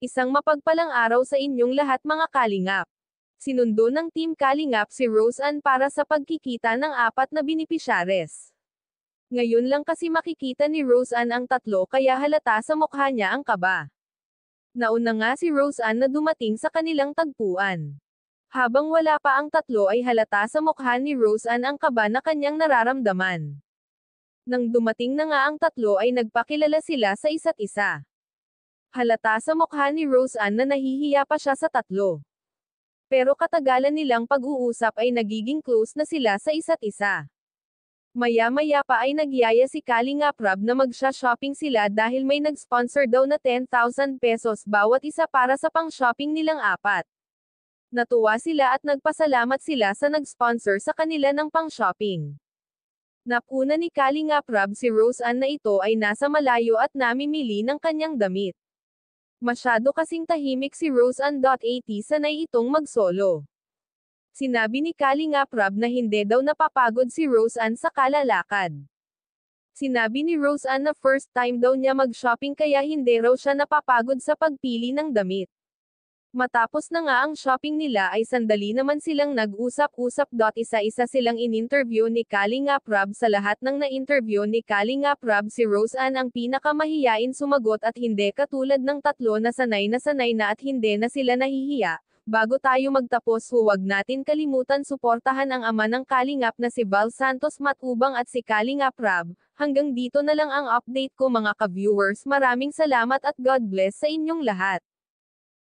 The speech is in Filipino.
Isang mapagpalang araw sa inyong lahat mga kalingap. Sinundo ng Team Kalingap si Rose Ann para sa pagkikita ng 4 na benepisyares. Ngayon lang kasi makikita ni Rose Ann ang tatlo kaya halata sa mukha niya ang kaba. Nauna nga si Rose Ann na dumating sa kanilang tagpuan. Habang wala pa ang tatlo ay halata sa mukha ni Rose Ann ang kaba na kanyang nararamdaman. Nang dumating na nga ang tatlo ay nagpakilala sila sa isa't isa. Halata sa mukha ni Rose Ann na nahihiya pa siya sa tatlo. Pero katagalan nilang pag-uusap ay nagiging close na sila sa isa't isa. Maya-maya pa ay nagyaya si Kalingap Rob na magsha-shopping sila dahil may nag-sponsor daw na 10,000 pesos bawat isa para sa pang-shopping nilang 4. Natuwa sila at nagpasalamat sila sa nag-sponsor sa kanila ng pang-shopping. Napuna ni Kalingap Rob si Rose Ann na ito ay nasa malayo at namimili ng kanyang damit. Masyado kasing tahimik si Rose Ann.at sanay itong mag-solo. Sinabi ni Kalingap Rob na hindi daw napapagod si Rose Ann sa kalalakad. Sinabi ni Rose Ann na first time daw niya mag-shopping kaya hindi raw siya napapagod sa pagpili ng damit. Matapos na nga ang shopping nila ay sandali naman silang nag-usap-usap. Isa-isa silang in-interview ni Kalingap Rob. Sa lahat ng na-interview ni Kalingap Rob si Rose Ann ang pinakamahiyain sumagot at hindi katulad ng tatlo na sanay na at hindi na sila nahihiya. Bago tayo magtapos huwag natin kalimutan suportahan ang ama ng Kalingap na si Val Santos Matubang at si Kalingap Rob. Hanggang dito na lang ang update ko mga ka-viewers. Maraming salamat at God bless sa inyong lahat.